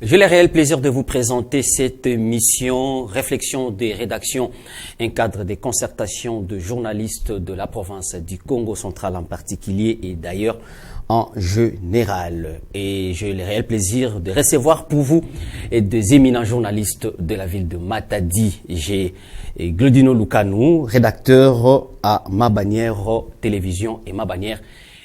J'ai le réel plaisir de vous présenter cette émission, réflexion des rédactions, un cadre de concertation de journalistes de la province du Congo central en particulier et d'ailleurs en général. Et j'ai le réel plaisir de recevoir pour vous des éminents journalistes de la ville de Matadi. J'ai Glodino Lukanou, rédacteur à Ma Bannière Télévision et Ma Bannière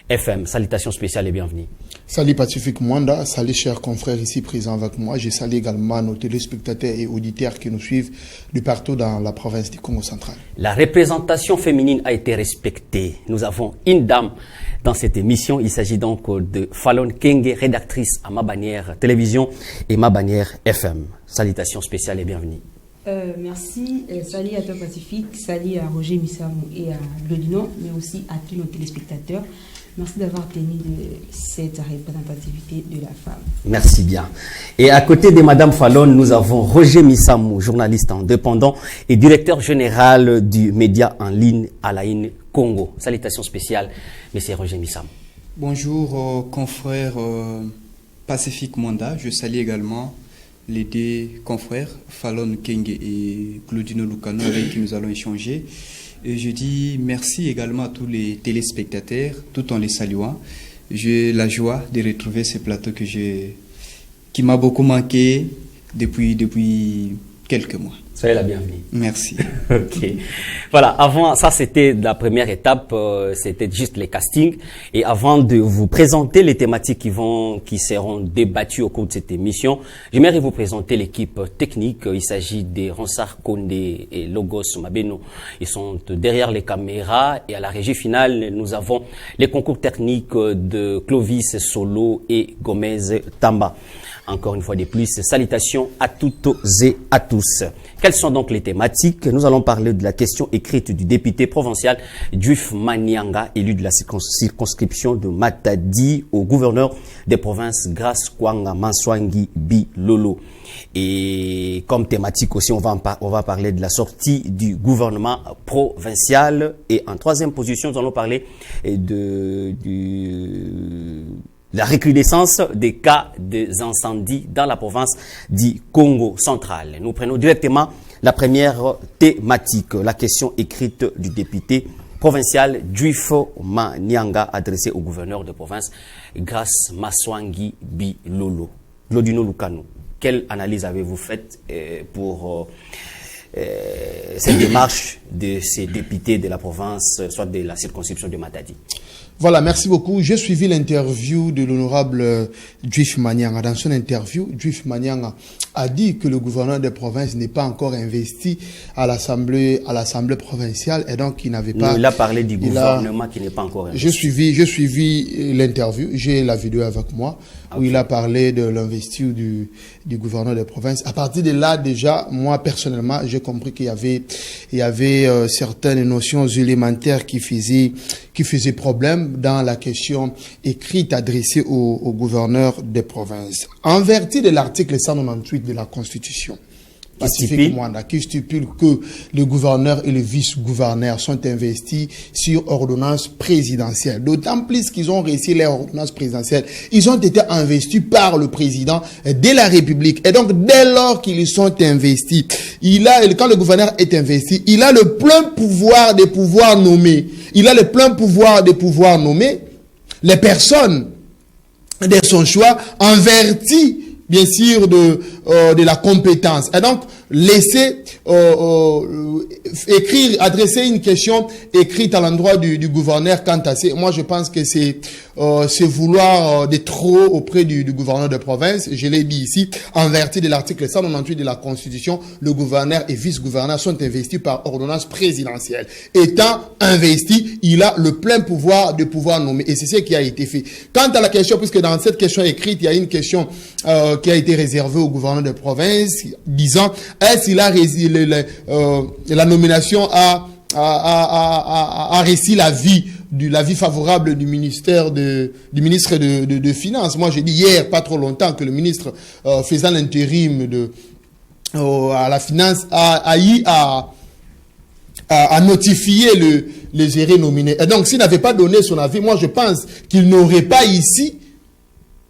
FM. Salutations spéciales et bienvenue. Salut Pacifique Mwanda, salut chers confrères ici présents avec moi. Je salue également nos téléspectateurs et auditeurs qui nous suivent de partout dans la province du Congo central. La représentation féminine a été respectée. Nous avons une dame dans cette émission. Il s'agit donc de Fallon Kenge, rédactrice à Ma Bannière Télévision et Ma Bannière FM. Salutations spéciales et bienvenue. Merci. Salut à toi Pacifique, salut à Roger Missamou et à Glodino, mais aussi à tous nos téléspectateurs. Merci d'avoir tenu de cette représentativité de la femme. Merci bien. Et à côté de Madame Fallon, nous avons Roger Missamou, journaliste indépendant et directeur général du média en ligne Alain Congo. Salutations spéciales, Monsieur Roger Missamou. Bonjour, confrère Pacifique Mwanda. Je salue également les deux confrères, Fallon Kenge et Glodino Lukanou, avec qui nous allons échanger. Et je dis merci également à tous les téléspectateurs, tout en les saluant. J'ai la joie de retrouver ce plateau qui m'a beaucoup manqué depuis quelques mois. Soyez la bienvenue. Merci. Ok. Voilà, avant, ça c'était la première étape, c'était juste les castings. Et avant de vous présenter les thématiques qui seront débattues au cours de cette émission, j'aimerais vous présenter l'équipe technique. Il s'agit de Ronsar Kondé et Logos Mabeno. Ils sont derrière les caméras et à la régie finale, nous avons les concours techniques de Clovis Solo et Gomez Tamba. Encore une fois de plus, salutations à toutes et à tous. Quelles sont donc les thématiques? Nous allons parler de la question écrite du député provincial Juif Manianga, élu de la circonscription de Matadi au gouverneur des provinces Grace Kwanga Manswangi Bilolo. Et comme thématique aussi, on va parler de la sortie du gouvernement provincial. Et en troisième position, nous allons parler la recrudescence des cas d'incendie dans la province du Congo central. Nous prenons directement la première thématique, la question écrite du député provincial Juif Manianga adressée au gouverneur de province Grace Manswangi Bilolo. Glodino Lukanou, quelle analyse avez-vous faite pour cette démarche de ces députés de la province, soit de la circonscription de Matadi? Voilà, merci beaucoup. J'ai suivi l'interview de l'honorable Juif Manianga. Dans son interview, Juif Manianga a dit que le gouverneur des provinces n'est pas encore investi à l'Assemblée provinciale et donc il n'avait pas... Il a parlé du gouvernement qui n'est pas encore investi. J'ai suivi l'interview, j'ai la vidéo avec moi, où il a parlé de l'investiture du gouverneur des provinces. À partir de là, déjà, moi personnellement, j'ai compris qu'il y avait certaines notions élémentaires qui faisaient problème dans la question écrite adressée au gouverneur des provinces. En vertu de l'article 198 de la Constitution, Pacifique Mwanda, qui stipule que le gouverneur et le vice-gouverneur sont investis sur ordonnance présidentielle. D'autant plus qu'ils ont réussi leur ordonnance présidentielle. Ils ont été investis par le président de la République. Et donc, dès lors qu'ils sont investis, quand le gouverneur est investi, il a le plein pouvoir de pouvoir nommer. Il a le plein pouvoir de pouvoir nommer les personnes de son choix en vertu, bien sûr, de la compétence. Et donc, laisser adresser une question écrite à l'endroit du gouverneur quant à ça. Moi, je pense que c'est vouloir de trop auprès du gouverneur de province. Je l'ai dit ici, en vertu de l'article 198 de la Constitution, le gouverneur et vice-gouverneur sont investis par ordonnance présidentielle. Étant investi, il a le plein pouvoir de pouvoir nommer. Et c'est ce qui a été fait. Quant à la question, puisque dans cette question écrite, il y a une question qui a été réservée au gouverneur de province, disant est-ce qu'il a la nomination a réussi l'avis favorable du ministre de Finances. Moi, j'ai dit hier, pas trop longtemps, que le ministre faisant l'intérim à la finance a notifié les erreurs nominés. Et donc, s'il n'avait pas donné son avis, moi, je pense qu'il n'aurait pas ici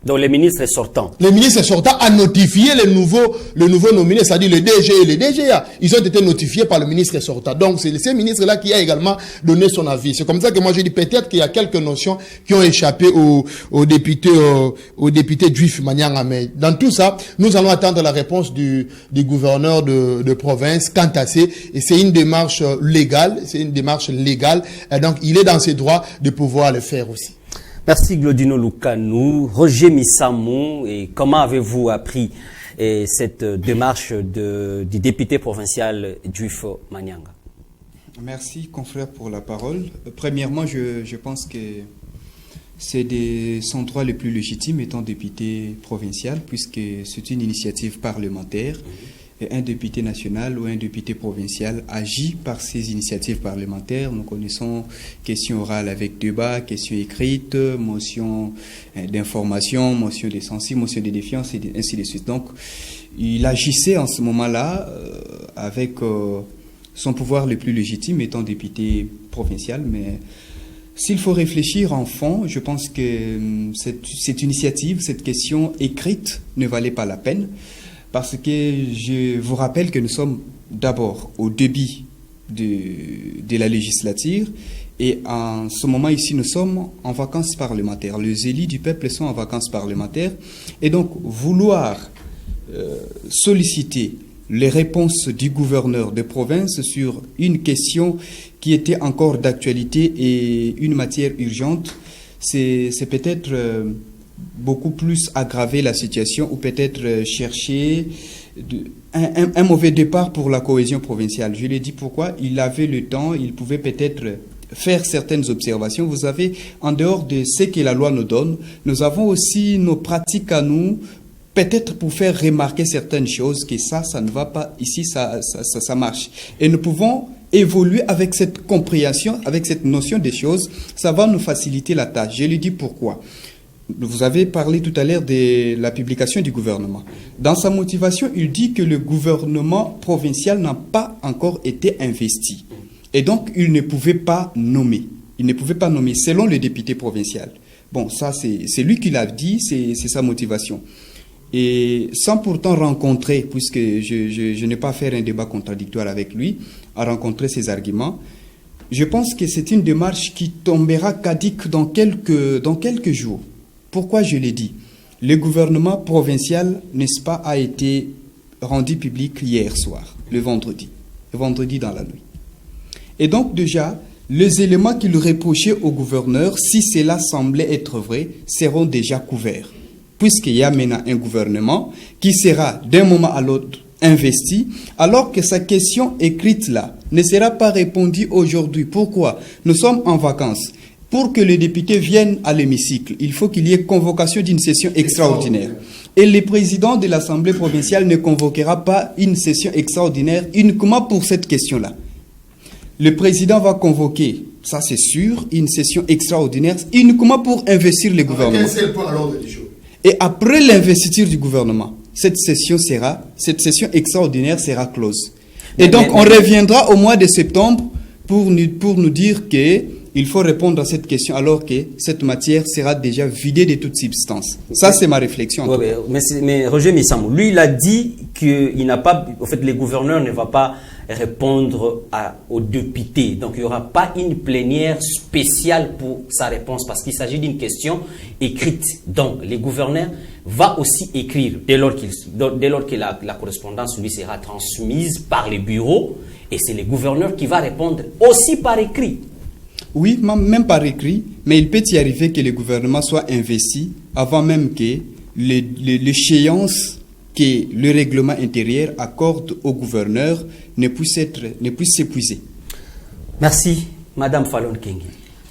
Donc les ministres sortants. Les ministres sortants a notifié le nouveau nominé, c'est-à-dire le DG et le DGA. Ils ont été notifiés par le ministre sortant. Donc c'est ce ministre-là qui a également donné son avis. C'est comme ça que moi je dis peut-être qu'il y a quelques notions qui ont échappé aux députés juifs Manyanga. Mais dans tout ça, nous allons attendre la réponse du gouverneur de province quant à ça. Et c'est une démarche légale. Et donc il est dans ses droits de pouvoir le faire aussi. Merci Glodino Lukanou. Roger Missamou, et comment avez-vous appris cette démarche du député provincial juif Manyanga? Merci confrère pour la parole. Premièrement, je pense que c'est son droit le plus légitime étant député provincial, puisque c'est une initiative parlementaire. Et un député national ou un député provincial agit par ces initiatives parlementaires. Nous connaissons questions orales avec débat, questions écrites, motion d'information, motion de censure, motion de défiance et ainsi de suite. Donc, il agissait en ce moment-là avec son pouvoir le plus légitime étant député provincial. Mais s'il faut réfléchir en fond, je pense que cette initiative, cette question écrite ne valait pas la peine. Parce que je vous rappelle que nous sommes d'abord au début de la législature et en ce moment ici nous sommes en vacances parlementaires. Les élus du peuple sont en vacances parlementaires et donc vouloir solliciter les réponses du gouverneur de province sur une question qui était encore d'actualité et une matière urgente, c'est peut-être beaucoup plus aggraver la situation ou peut-être chercher un mauvais départ pour la cohésion provinciale. Je l'ai dit pourquoi, il avait le temps, il pouvait peut-être faire certaines observations. Vous savez, en dehors de ce que la loi nous donne, nous avons aussi nos pratiques à nous, peut-être pour faire remarquer certaines choses, que ça ne va pas, ici ça marche. Et nous pouvons évoluer avec cette compréhension, avec cette notion des choses, ça va nous faciliter la tâche. Je lui dis pourquoi. Vous avez parlé tout à l'heure de la publication du gouvernement. Dans sa motivation, il dit que le gouvernement provincial n'a pas encore été investi. Et donc, il ne pouvait pas nommer. Il ne pouvait pas nommer selon le député provincial. Bon, ça, c'est lui qui l'a dit, c'est sa motivation. Et sans pourtant rencontrer, puisque je n'ai pas fait un débat contradictoire avec lui, à rencontrer ses arguments, je pense que c'est une démarche qui tombera caduque dans quelques jours. Pourquoi je l'ai dit? Le gouvernement provincial, n'est-ce pas, a été rendu public hier soir, le vendredi dans la nuit. Et donc déjà, les éléments qu'il reprochait au gouverneur, si cela semblait être vrai, seront déjà couverts. Puisqu'il y a maintenant un gouvernement qui sera d'un moment à l'autre investi, alors que sa question écrite là ne sera pas répondue aujourd'hui. Pourquoi? Nous sommes en vacances. Pour que les députés viennent à l'hémicycle, il faut qu'il y ait convocation d'une session extraordinaire. Et le président de l'Assemblée provinciale ne convoquera pas une session extraordinaire uniquement pour cette question-là. Le président va convoquer, ça c'est sûr, une session extraordinaire uniquement pour investir le gouvernement. Et après l'investiture du gouvernement, cette session extraordinaire sera close. Et donc on reviendra au mois de septembre pour nous dire que il faut répondre à cette question alors que cette matière sera déjà vidée de toute substance. Ça, c'est ma réflexion. Ouais, mais Roger Missamou, lui, il a dit qu'il n'a pas... En fait, le gouverneur ne va pas répondre aux députés. Donc, il n'y aura pas une plénière spéciale pour sa réponse parce qu'il s'agit d'une question écrite. Donc, le gouverneur va aussi écrire dès lors que la correspondance lui sera transmise par les bureaux et c'est le gouverneur qui va répondre aussi par écrit. Oui, même par écrit, mais il peut y arriver que le gouvernement soit investi avant même que l'échéance que le règlement intérieur accorde au gouverneur ne puisse s'épuiser. Merci, Madame Fallon Kengi.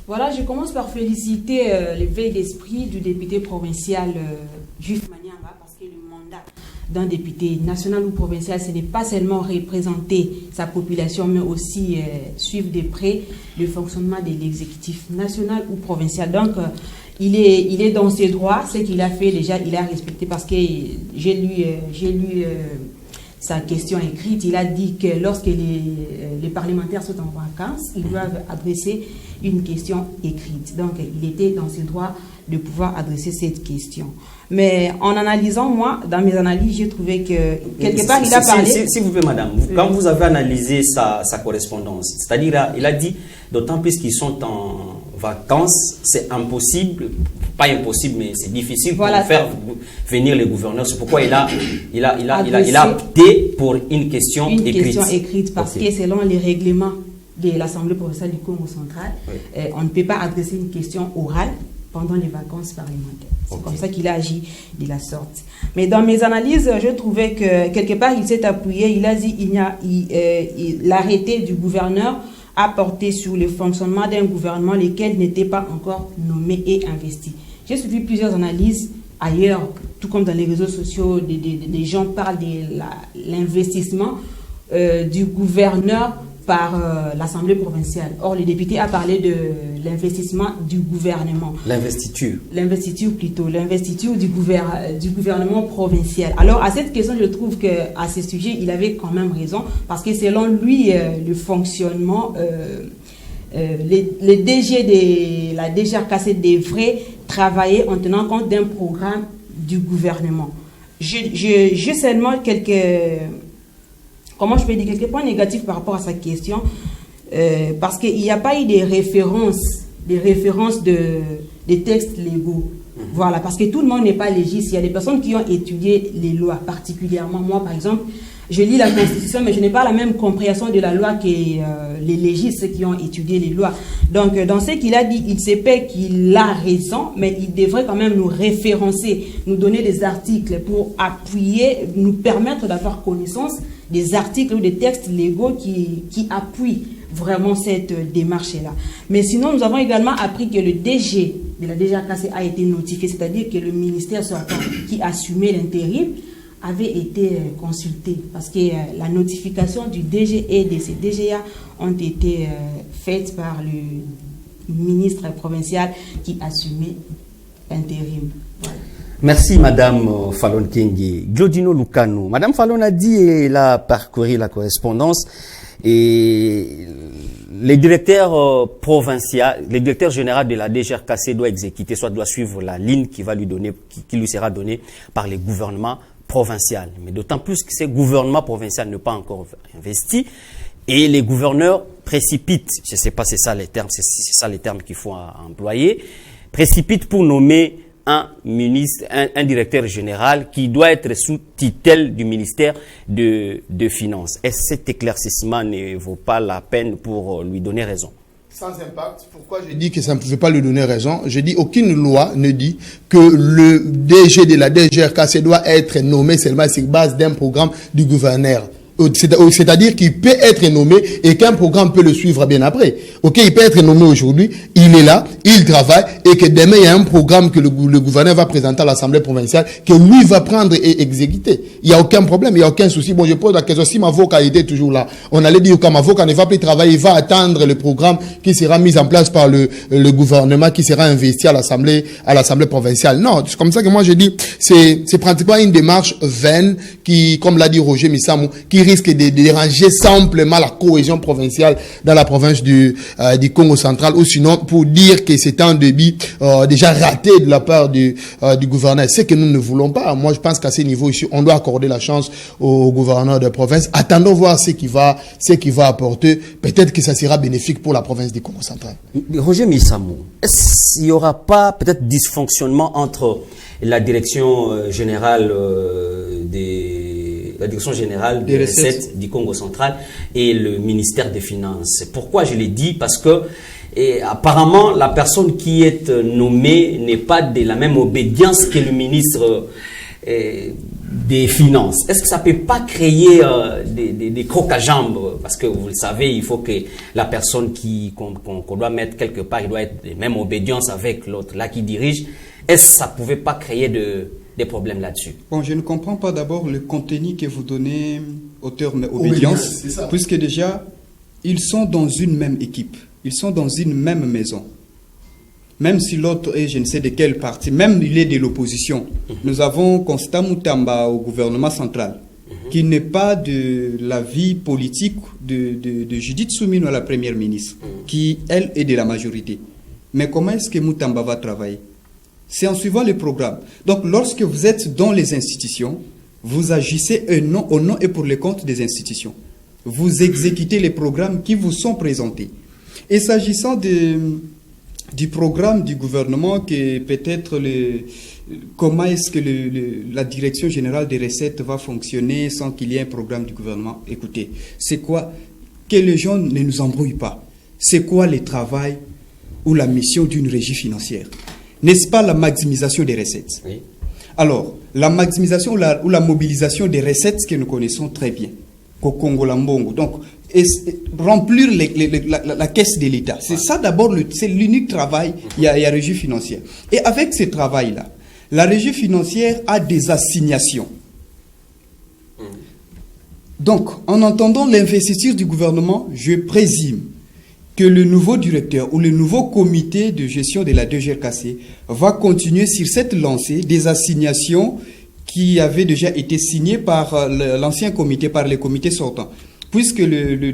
Voilà, je commence par féliciter l'éveil d'esprit du député provincial Juif Manyanga parce que le mandat d'un député national ou provincial, ce n'est pas seulement représenter sa population, mais aussi suivre de près le fonctionnement de l'exécutif national ou provincial. Donc, il est dans ses droits. Ce qu'il a fait déjà, il a respecté parce que j'ai lu sa question écrite, il a dit que lorsque les parlementaires sont en vacances, ils doivent adresser une question écrite. Donc, il était dans ses droits de pouvoir adresser cette question. Mais en analysant, moi, dans mes analyses, j'ai trouvé que quelque part, il a parlé... S'il vous plaît, madame, quand vous avez analysé sa correspondance, c'est-à-dire, il a dit, d'autant plus qu'ils sont en vacances, c'est impossible, pas impossible, mais c'est difficile pour faire venir les gouverneurs. C'est pourquoi il a opté pour une question écrite. Une question écrite, parce que selon les règlements de l'Assemblée provinciale du Congo central, on ne peut pas adresser une question orale pendant les vacances parlementaires. C'est comme ça qu'il a agi de la sorte. Mais dans mes analyses, je trouvais que quelque part, il s'est appuyé, il a dit l'arrêté du gouverneur a porté sur le fonctionnement d'un gouvernement lequel n'était pas encore nommé et investi. J'ai suivi plusieurs analyses ailleurs, tout comme dans les réseaux sociaux, des gens parlent de l'investissement du gouverneur par l'Assemblée provinciale. Or, le député a parlé de l'investissement du gouvernement. L'investiture. L'investiture plutôt, l'investiture du gouvernement provincial. Alors, à cette question, je trouve qu'à ce sujet, il avait quand même raison, parce que selon lui, le fonctionnement, les DG de la DGRKC devraient travailler en tenant compte d'un programme du gouvernement. J'ai seulement comment je peux dire, quelques points négatifs par rapport à sa question, parce qu'il n'y a pas eu des références des textes légaux. Voilà, parce que tout le monde n'est pas légiste. Il y a des personnes qui ont étudié les lois, particulièrement moi, par exemple, je lis la Constitution, mais je n'ai pas la même compréhension de la loi que les légistes qui ont étudié les lois. Donc, dans ce qu'il a dit, il sait pas qu'il a raison, mais il devrait quand même nous référencer, nous donner des articles pour appuyer, nous permettre d'avoir connaissance des articles ou des textes légaux qui appuient vraiment cette démarche-là. Mais sinon, nous avons également appris que le DG de la DGRKC a été notifié, c'est-à-dire que le ministère sortant qui assumait l'intérim avait été consulté, parce que la notification du DG et de ces DGA ont été faites par le ministre provincial qui assumait l'intérim. Voilà. Merci Madame Fallon Kengue. Glodino Lucano. Madame Fallon a dit elle a parcouru la correspondance et les directeurs provinciaux, les directeurs généraux de la DGRKC doivent exécuter, soit doivent suivre la ligne qui lui sera donnée par les gouvernements provincial. Mais d'autant plus que ces gouvernements provinciaux n'ont pas encore investi et les gouverneurs précipitent, je ne sais pas si c'est ça les termes, c'est ça les termes qu'il faut employer, précipitent pour nommer un ministre, un directeur général qui doit être sous tutelle du ministère de Finances. Est-ce que cet éclaircissement ne vaut pas la peine pour lui donner raison? Sans impact, pourquoi je dis que ça ne pouvait pas lui donner raison? Je dis aucune loi ne dit que le DG de la DGRKC doit être nommé seulement sur base d'un programme du gouverneur. C'est-à-dire qu'il peut être nommé et qu'un programme peut le suivre bien après. Ok, il peut être nommé aujourd'hui, il est là, il travaille et que demain il y a un programme que le gouverneur va présenter à l'Assemblée provinciale que lui va prendre et exécuter. Il n'y a aucun problème, il n'y a aucun souci. Bon, je pose la question, si Mavoka était toujours là, on allait dire que Mavoka ne va plus travailler, il va attendre le programme qui sera mis en place par le gouvernement qui sera investi à l'Assemblée provinciale. Non, c'est comme ça que moi je dis, c'est pratiquement une démarche vaine qui, comme l'a dit Roger Missamou, qui risque de déranger simplement la cohésion provinciale dans la province du Congo central, ou sinon pour dire que c'est un débit déjà raté de la part du gouverneur. C'est que nous ne voulons pas. Moi, je pense qu'à ce niveau ici, on doit accorder la chance au gouverneur de province. Attendons voir ce qu'il va apporter. Peut-être que ça sera bénéfique pour la province du Congo central. Roger Missamou, est-ce qu'il n'y aura pas peut-être dysfonctionnement entre la direction générale la direction générale des recettes du Congo central et le ministère des Finances? Pourquoi je l'ai dit? Parce que apparemment la personne qui est nommée n'est pas de la même obédience que le ministre des Finances. Est-ce que ça ne peut pas créer des crocs à jambes? Parce que vous le savez, il faut que la personne qu'on doit mettre quelque part, il doit être de même obédience avec l'autre là qui dirige. Est-ce que ça ne pouvait pas créer des problèmes là-dessus? Bon, je ne comprends pas d'abord le contenu que vous donnez au terme obédience, puisque déjà, ils sont dans une même équipe, ils sont dans une même maison. Même si l'autre est, je ne sais de quel parti, même il est de l'opposition. Nous avons Constant Moutamba au gouvernement central, qui n'est pas de la vie politique de Judith Soumino, la première ministre, qui, elle, est de la majorité. Mais comment est-ce que Moutamba va travailler? C'est en suivant les programmes. Donc, lorsque vous êtes dans les institutions, vous agissez au nom et pour le compte des institutions. Vous exécutez les programmes qui vous sont présentés. Et s'agissant du programme du gouvernement, que peut-être comment est-ce que la direction générale des recettes va fonctionner sans qu'il y ait un programme du gouvernement? Écoutez, c'est quoi? Que les gens ne nous embrouillent pas. C'est quoi le travail ou la mission d'une régie financière? N'est-ce pas la maximisation des recettes? Oui. Alors, la maximisation ou la mobilisation des recettes que nous connaissons très bien, au Congo Lambongo. Donc, remplir la caisse de l'État. C'est ça d'abord, c'est l'unique travail. Il y a régie financière. Et avec ce travail-là, la régie financière a des assignations. Donc, en entendant l'investiture du gouvernement, je présume que le nouveau directeur ou le nouveau comité de gestion de la DGRKC va continuer sur cette lancée des assignations qui avaient déjà été signées par l'ancien comité, par les comités sortants. Puisque le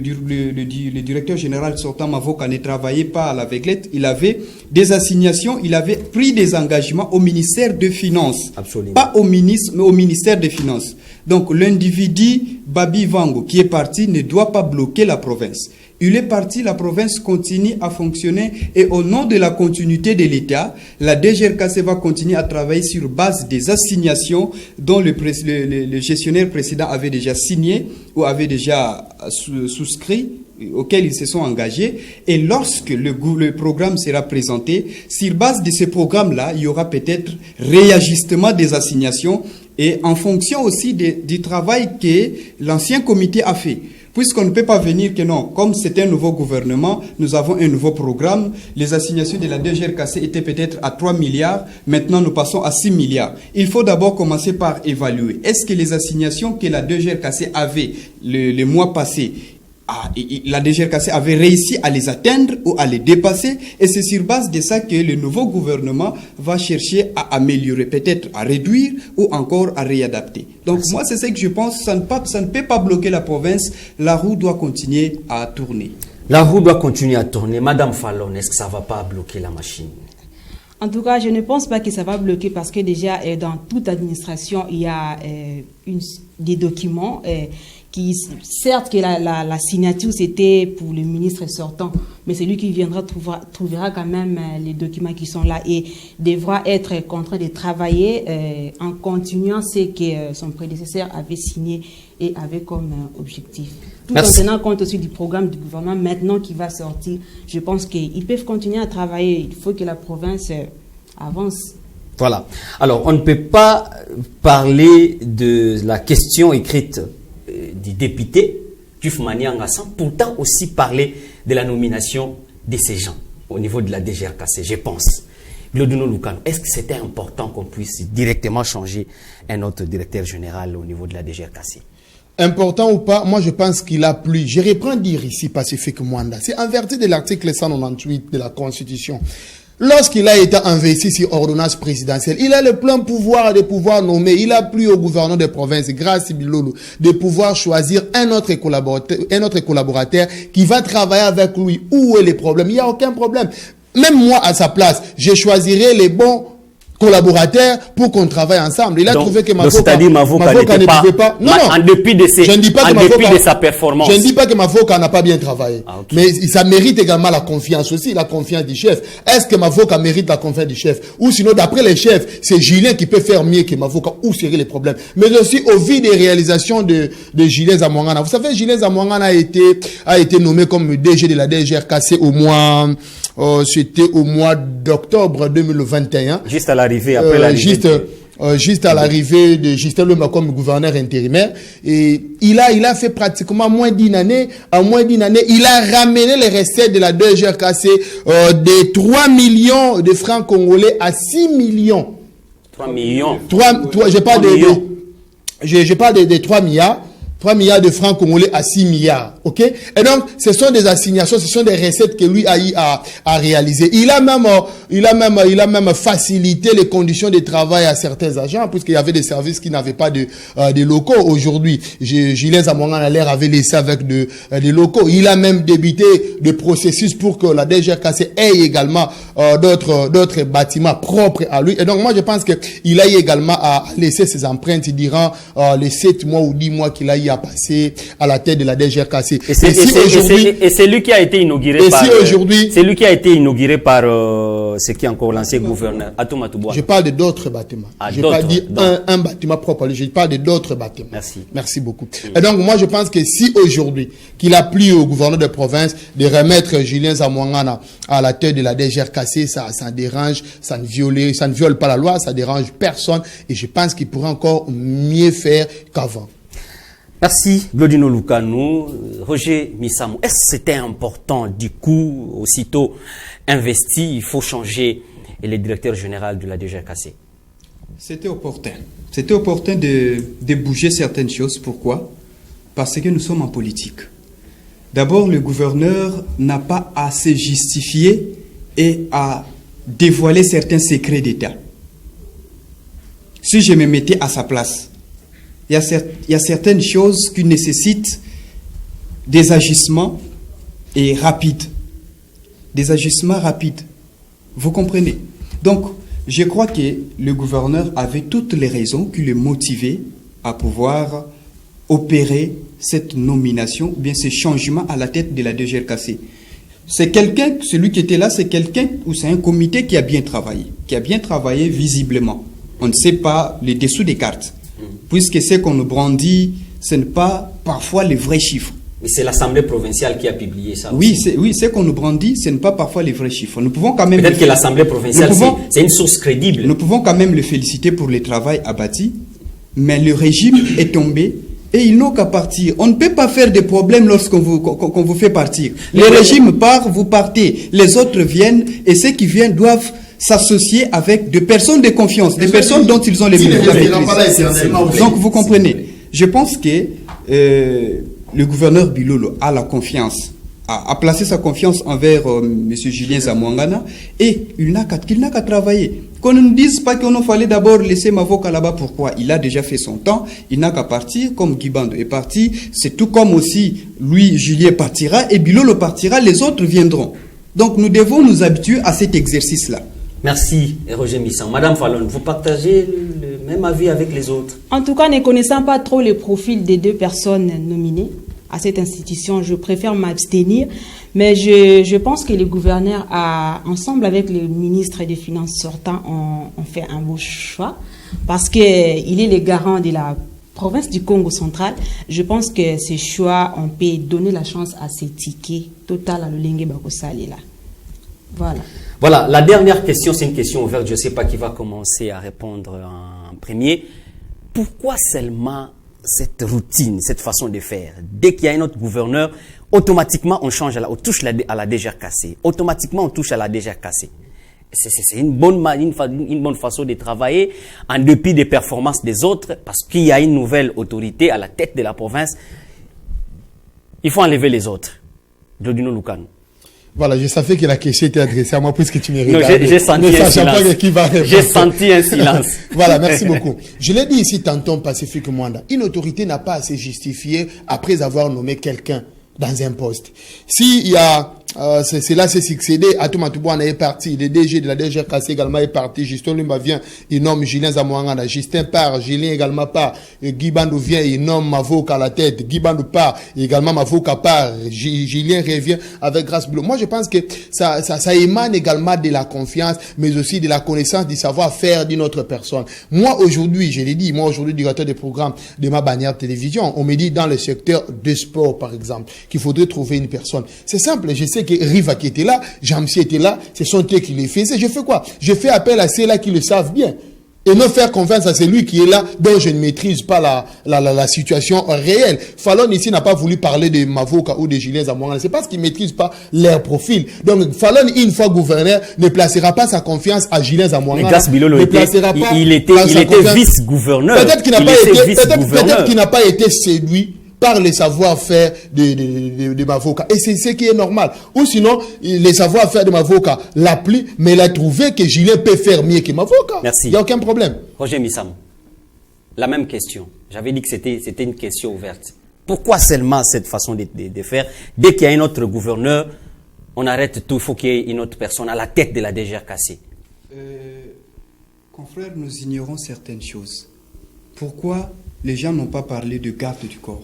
directeur général sortant Mavoka ne travaillait pas à l'aveuglette, il avait des assignations, il avait pris des engagements au ministère des Finances. Absolument. Pas au ministre, mais au ministère des Finances. Donc l'individu Babi Vango qui est parti ne doit pas bloquer la province. Il est parti, la province continue à fonctionner et au nom de la continuité de l'État, la DGRKC va continuer à travailler sur base des assignations dont le gestionnaire précédent avait déjà signé ou avait déjà souscrit, auxquels ils se sont engagés. Et lorsque le programme sera présenté, sur base de ce programme-là, il y aura peut-être réajustement des assignations et en fonction aussi du travail que l'ancien comité a fait. Puisqu'on ne peut pas venir que non, comme c'est un nouveau gouvernement, nous avons un nouveau programme, les assignations de la DGRKC étaient peut-être à 3 milliards, maintenant nous passons à 6 milliards. Il faut d'abord commencer par évaluer. Est-ce que les assignations que la DGRKC avait le mois passé, la DGRKC avait réussi à les atteindre ou à les dépasser, et c'est sur base de ça que le nouveau gouvernement va chercher à améliorer, peut-être à réduire ou encore à réadapter. Donc moi c'est ça que je pense, ça ne peut pas bloquer la province, la roue doit continuer à tourner. La roue doit continuer à tourner. Madame Fallon, est-ce que ça ne va pas bloquer la machine? En tout cas, je ne pense pas que ça va bloquer parce que déjà dans toute administration, il y a des documents qui, certes que la signature c'était pour le ministre sortant, mais celui qui viendra trouvera quand même les documents qui sont là et devra être contraint de travailler en continuant ce que son prédécesseur avait signé et avait comme objectif. Tout en tenant compte aussi du programme du gouvernement maintenant qui va sortir, je pense qu'ils peuvent continuer à travailler. Il faut que la province avance. Voilà. Alors, on ne peut pas parler de la question écrite du député Diouf Manianga sans pourtant aussi parler de la nomination de ces gens au niveau de la DGRKC, je pense. Glodino Lucano, est-ce que c'était important qu'on puisse directement changer un autre directeur général au niveau de la DGRKC? Important ou pas, moi je pense qu'il a plu. Je reprends dire ici Pacifique Mwanda. C'est en vertu de l'article 198 de la Constitution. Lorsqu'il a été investi sur ordonnance présidentielle, il a le plein pouvoir de pouvoir nommer. Il a plu au gouverneur de province, grâce à Bilolo, de pouvoir choisir un autre collaborateur qui va travailler avec lui. Où est le problème? Il n'y a aucun problème. Même moi, à sa place, je choisirais les bons collaborateurs pour qu'on travaille ensemble. Il a trouvé que Mavoka ne pouvait pas. Non, en dépit de sa performance. Je ne dis pas que Mavoka n'a pas bien travaillé. Okay. Mais ça mérite également la confiance aussi, la confiance du chef. Est-ce que Mavoka mérite la confiance du chef? Ou sinon, d'après les chefs, c'est Julien qui peut faire mieux que Mavoka. Où seraient les problèmes? Mais aussi, au vu des réalisations de Julien Zamwangana. Vous savez, Julien Zamwangana a été nommé comme DG de la DGRKC c'était au mois d'octobre 2021. Juste à l'arrivée, après l'arrivée. Juste à l'arrivée de Justin Lema comme gouverneur intérimaire. Et il a fait pratiquement moins d'une année. En moins d'une année, il a ramené les recettes de la DGRKC de 3 millions de francs congolais à 6 millions. 3 millions. Je parle de 3 milliards. 3 milliards de francs congolais à 6 milliards. OK? Et donc, ce sont des assignations, ce sont des recettes que lui a eu à réaliser. Il a même facilité les conditions de travail à certains agents, puisqu'il y avait des services qui n'avaient pas de locaux. Aujourd'hui, Julien Zamwanga avait laissé avec des locaux. Il a même débuté des processus pour que la DGRKC ait également d'autres bâtiments propres à lui. Et donc, moi, je pense qu'il a eu également à laisser ses empreintes durant les 7 mois ou 10 mois qu'il a eu à passer à la tête de la DGRKC. Et c'est lui qui a été inauguré par... C'est lui qui a été inauguré par ce qui est encore l'ancien gouverneur, Atou Matouboua. Je parle d'autres bâtiments. Je n'ai pas dit un bâtiment propre. Je parle d'autres bâtiments. Merci beaucoup. Et donc, moi, je pense que si aujourd'hui, qu'il a plu au gouverneur de province de remettre Julien Zamwanga à la tête de la DGRKC, ça dérange, ça ne viole pas la loi, ça dérange personne. Et je pense qu'il pourrait encore mieux faire qu'avant. Merci, Glodino Lukanou. Roger Missamou, est-ce que c'était important, du coup, aussitôt investi, il faut changer le directeur général de la DGRKC? C'était opportun. C'était opportun de bouger certaines choses. Pourquoi? Parce que nous sommes en politique. D'abord, le gouverneur n'a pas à se justifier et à dévoiler certains secrets d'État. Si je me mettais à sa place, il y a certaines choses qui nécessitent des agissements rapides. Des agissements rapides. Vous comprenez? Donc, je crois que le gouverneur avait toutes les raisons qui le motivaient à pouvoir opérer cette nomination, ou bien ce changement à la tête de la DGRKC. C'est quelqu'un, celui qui était là, c'est quelqu'un ou c'est un comité qui a bien travaillé visiblement. On ne sait pas les dessous des cartes. Puisque ce qu'on nous brandit, ce n'est pas parfois les vrais chiffres. Mais c'est l'Assemblée provinciale qui a publié ça. Oui, ce qu'on nous brandit, ce n'est pas parfois les vrais chiffres. Nous pouvons quand même... Peut-être que l'Assemblée provinciale, c'est une source crédible. Nous pouvons quand même le féliciter pour le travail abattu, mais le régime est tombé et ils n'ont qu'à partir. On ne peut pas faire des problèmes lorsqu'on vous fait partir. Le régime part, vous partez. Les autres viennent et ceux qui viennent doivent s'associer avec des personnes de confiance, des personnes dont ils ont les maîtrises. Donc vous comprenez. Je pense que le gouverneur Bilolo a la confiance, a placé sa confiance envers M. Julien Zamwanga et il n'a qu'à travailler. Qu'on ne nous dise pas qu'il fallait d'abord laisser Mavoka là-bas. Pourquoi? Il a déjà fait son temps, il n'a qu'à partir, comme Guibando est parti, c'est tout comme aussi lui, Julien partira et Bilolo partira, les autres viendront. Donc nous devons nous habituer à cet exercice-là. Merci, Roger Missan. Madame Fallon, vous partagez le même avis avec les autres? En tout cas, ne connaissant pas trop le profil des deux personnes nominées à cette institution, je préfère m'abstenir. Mais je pense que le gouverneur a, ensemble avec le ministre des Finances sortant, ont fait un beau choix. Parce qu'il est le garant de la province du Congo central. Je pense que ces choix, on peut donner la chance à ces tickets total à l'Olenge Bakosali là. Voilà. Voilà, la dernière question, c'est une question ouverte. Je ne sais pas qui va commencer à répondre en premier. Pourquoi seulement cette routine, cette façon de faire? Dès qu'il y a un autre gouverneur, automatiquement on change, on touche à la DGRKC. Automatiquement on touche à la DGRKC. C'est une bonne façon de travailler en dépit des performances des autres, parce qu'il y a une nouvelle autorité à la tête de la province. Il faut enlever les autres. Glodino Lukanou. Voilà, je savais que la question était adressée à moi puisque tu me regardais. J'ai senti un silence. J'ai senti un silence. Voilà, merci beaucoup. Je l'ai dit ici tantôt, Pacifique Mwanda. Une autorité n'a pas à se justifier après avoir nommé quelqu'un dans un poste. S'il y a cela s'est succédé, Atou Matouboua est parti, le DG de la DGRKC également est parti, Justin Lumba vient, il nomme Julien Zamwanga, Justin part, Julien également part, Guy Bandou vient, il nomme Mavoka à la tête, Guy Bandou part, également Mavoka part, Julien revient avec Grâce Bleu. Moi je pense que ça émane également de la confiance, mais aussi de la connaissance, du savoir-faire d'une autre personne. Moi aujourd'hui, je l'ai dit, moi aujourd'hui directeur des programmes de ma bannière télévision, on me dit dans le secteur de sport par exemple, qu'il faudrait trouver une personne. C'est simple, je sais que Riva qui était là, Jamsi était là, c'est son thé qui les faisait. Je fais quoi? Je fais appel à ceux-là qui le savent bien. Et non faire confiance à celui qui est là, dont je ne maîtrise pas la situation réelle. Fallon ici n'a pas voulu parler de Mavoka ou de Julien Zamwanga. C'est parce qu'il ne maîtrise pas leur profil. Donc Fallon, une fois gouverneur, ne placera pas sa confiance à Julien Zamwanga. Mais Gas Bilolo il était vice-gouverneur. Peut-être qu'il n'a pas été séduit par les savoir-faire de Mavoka. Et c'est ce qui est normal. Ou sinon, les savoir-faire de Mavoka l'appliquent, mais il a trouvé que Julien peut faire mieux que Mavoka. Merci. Il n'y a aucun problème. Roger Missam, la même question. J'avais dit que c'était une question ouverte. Pourquoi seulement cette façon de faire? Dès qu'il y a un autre gouverneur, on arrête tout, il faut qu'il y ait une autre personne à la tête de la DGRKC. Confrères, nous ignorons certaines choses. Pourquoi les gens n'ont pas parlé de garde du corps?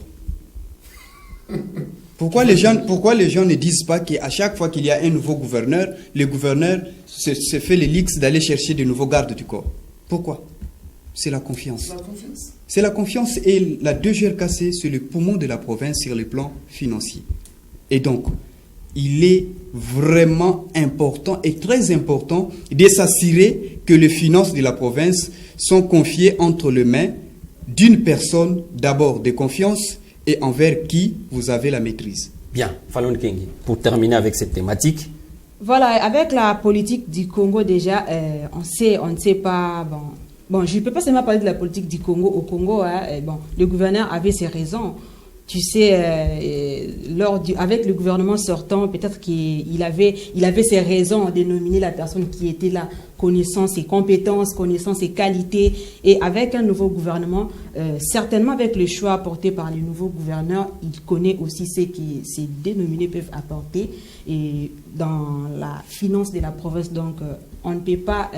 Pourquoi les gens ne disent pas qu'à chaque fois qu'il y a un nouveau gouverneur, le gouverneur se fait l'élix d'aller chercher de nouveaux gardes du corps? Pourquoi? C'est la confiance. C'est la confiance, et la DGRKC, c'est le poumon de la province sur le plan financier. Et donc, il est vraiment important et très important de s'assurer que les finances de la province sont confiées entre les mains d'une personne d'abord de confiance et envers qui vous avez la maîtrise. Bien, Fallon Kengi, pour terminer avec cette thématique. Voilà, avec la politique du Congo déjà, on ne sait pas... Bon, je ne peux pas seulement parler de la politique du Congo. Au Congo, le gouverneur avait ses raisons. Tu sais, avec le gouvernement sortant, peut-être qu'il avait ses raisons de nominer la personne qui était là, connaissant ses compétences, connaissant ses qualités. Et avec un nouveau gouvernement, certainement avec le choix apporté par le nouveau gouverneur, il connaît aussi ce que ces dénominés peuvent apporter et dans la finance de la province. Donc, on ne peut pas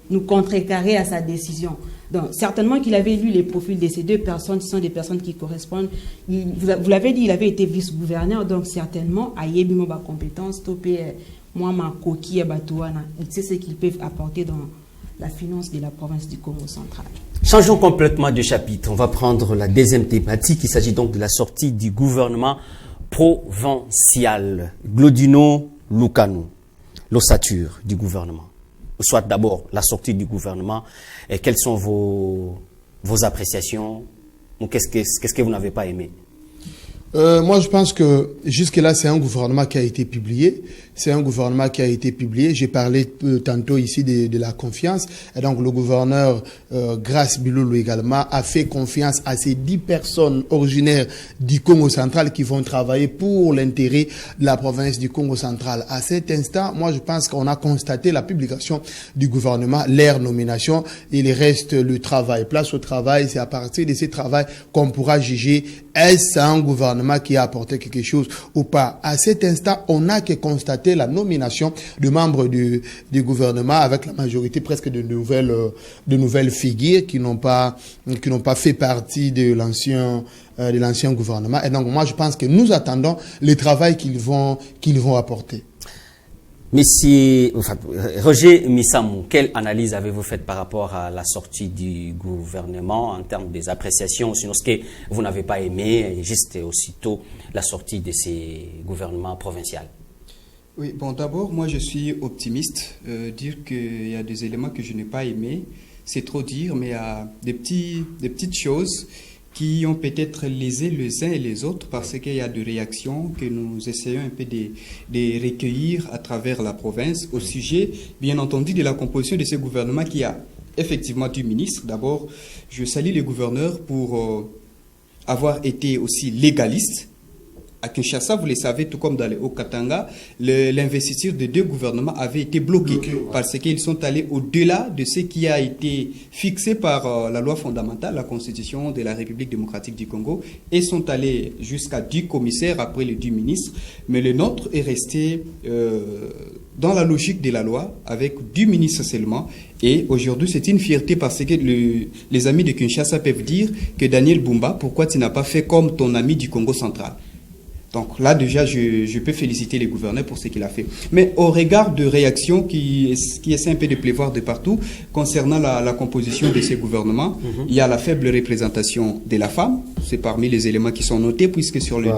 nous contrecarrer à sa décision. Donc, certainement qu'il avait lu les profils de ces deux personnes, qui sont des personnes qui correspondent. Vous l'avez dit, il avait été vice-gouverneur, donc certainement, à Yébimo, ma compétence, topé, moi, ma coquille, Batouana, il sait ce qu'ils peuvent apporter dans la finance de la province du Congo central. Changeons complètement de chapitre. On va prendre la deuxième thématique. Il s'agit donc de la sortie du gouvernement provincial. Glodino Lukanu, l'ossature du gouvernement. Soit d'abord la sortie du gouvernement, et quelles sont vos appréciations, ou qu'est-ce que vous n'avez pas aimé? Moi, je pense que jusque-là, c'est un gouvernement qui a été publié. C'est un gouvernement qui a été publié. J'ai parlé tantôt ici de la confiance. Et donc, le gouverneur, Grace Biloulou également, a fait confiance à ces 10 personnes originaires du Congo central qui vont travailler pour l'intérêt de la province du Congo central. À cet instant, moi, je pense qu'on a constaté la publication du gouvernement, leur nomination. Il reste le travail. Place au travail. C'est à partir de ce travail qu'on pourra juger est-ce un gouvernement qui a apporté quelque chose ou pas. À cet instant, on n'a que constaté la nomination de membres du gouvernement avec la majorité presque de nouvelles figures qui n'ont pas fait partie de l'ancien gouvernement. Et donc, moi, je pense que nous attendons le travail qu'ils vont apporter. Roger Missamou, quelle analyse avez-vous faite par rapport à la sortie du gouvernement en termes des appréciations, sinon ce que vous n'avez pas aimé, et juste aussitôt la sortie de ces gouvernements provinciaux? Oui, bon, d'abord, moi je suis optimiste. Dire qu'il y a des éléments que je n'ai pas aimés, c'est trop dire, mais il y a des petites choses qui ont peut-être lésé les uns et les autres parce qu'il y a des réactions que nous essayons un peu de recueillir à travers la province au sujet, bien entendu, de la composition de ce gouvernement qui a effectivement du ministre. D'abord, je salue le gouverneur pour avoir été aussi légaliste. À Kinshasa, vous le savez, tout comme dans le Haut-Katanga, l'investiture de 2 gouvernements avait été bloquée parce qu'ils sont allés au-delà de ce qui a été fixé par la loi fondamentale, la Constitution de la République démocratique du Congo, et sont allés jusqu'à 10 commissaires après les 10 ministres. Mais le nôtre est resté dans la logique de la loi avec 10 ministres seulement. Et aujourd'hui, c'est une fierté parce que les amis de Kinshasa peuvent dire que Daniel Bumba, pourquoi tu n'as pas fait comme ton ami du Congo central? Donc là, déjà, je peux féliciter les gouverneurs pour ce qu'il a fait. Mais au regard de réactions qui essaient un peu de pleuvoir de partout, concernant la composition de ces gouvernements, il y a la faible représentation de la femme. C'est parmi les éléments qui sont notés, puisque sur les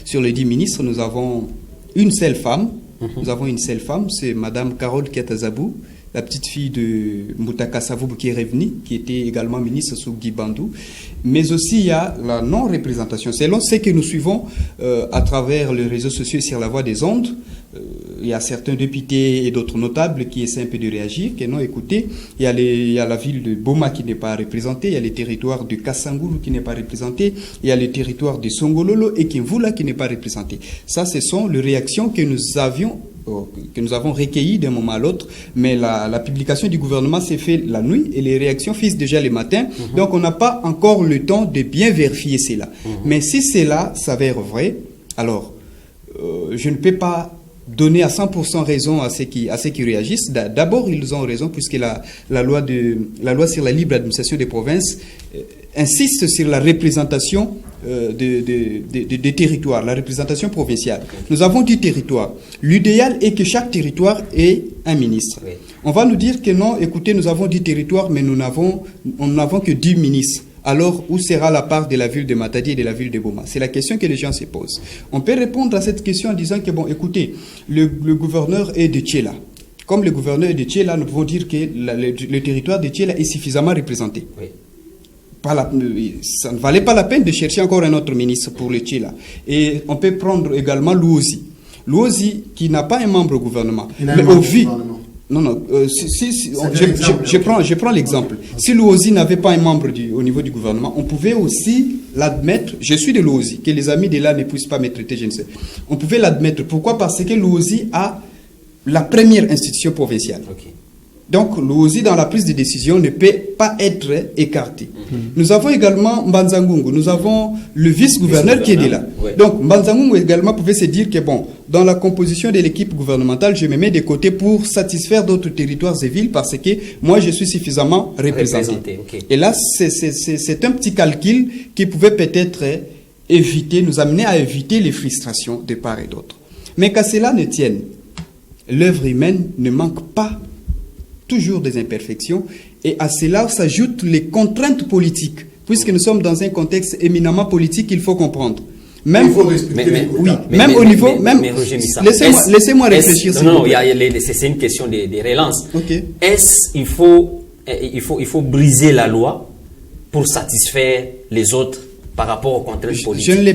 10 ministres, nous avons une seule femme. Nous avons une seule femme, c'est Madame Carole Kiatazabou, la petite fille de Moutaka Savoubou qui est revenue, qui était également ministre sous Guy Bandou. Mais aussi, il y a la non-représentation. Selon ce que nous suivons à travers les réseaux sociaux sur la voie des ondes, il y a certains députés et d'autres notables qui essaient un peu de réagir, qui non, écoutez, il y a la ville de Boma qui n'est pas représentée, il y a le territoire de Kassangoulou qui n'est pas représenté, il y a le territoire de Songololo et Kimvula qui n'est pas représenté. Ça, ce sont les réactions que nous avons recueillies d'un moment à l'autre, mais la publication du gouvernement s'est faite la nuit et les réactions finissent déjà le matin. Donc on n'a pas encore le temps de bien vérifier cela. Mais si cela s'avère vrai, alors je ne peux pas donner à 100% raison à ceux qui réagissent. D'abord, ils ont raison puisque la loi sur la libre administration des provinces insiste sur la représentation des territoires, la représentation provinciale. Nous avons 10 territoires. L'idéal est que chaque territoire ait un ministre. Oui. On va nous dire que non, écoutez, nous avons 10 territoires, mais nous n'avons que 10 ministres. Alors, où sera la part de la ville de Matadi et de la ville de Boma? C'est la question que les gens se posent. On peut répondre à cette question en disant que, bon, écoutez, le gouverneur est de Tchéla. Comme le gouverneur est de Tchéla, nous pouvons dire que le territoire de Tchéla est suffisamment représenté. Oui. Ça ne valait pas la peine de chercher encore un autre ministre pour le Tchéla. Et on peut prendre également l'Ouosi. L'Ouosi, qui n'a pas un membre au gouvernement. Mais au vu... Non, je prends l'exemple. Si l'Ouosi n'avait pas un membre au niveau du gouvernement, on pouvait aussi l'admettre. Je suis de l'Ouosi, que les amis de là ne puissent pas me traiter, je ne sais. On pouvait l'admettre. Pourquoi? Parce que l'Ouosi a la première institution provinciale. Okay. Donc, l'Ouosi, dans la prise de décision, ne peut pas être écarté. Nous avons également Mbanzangungu, nous avons le vice-gouverneur qui est de là. Ouais. Donc, Mbanzangungu également pouvait se dire que, bon, dans la composition de l'équipe gouvernementale, je me mets de côté pour satisfaire d'autres territoires et villes parce que moi, je suis suffisamment représenté. Okay. Et là, c'est un petit calcul qui pouvait peut-être nous amener à éviter les frustrations de part et d'autre. Mais qu'à cela ne tienne, l'œuvre humaine ne manque pas toujours des imperfections, et à cela s'ajoutent les contraintes politiques, puisque nous sommes dans un contexte éminemment politique qu'il faut comprendre. Même au niveau... Laissez-moi réfléchir. Non, c'est une question des relances. Okay. Il faut briser la loi pour satisfaire les autres par rapport aux contraintes politiques? Je ne l'ai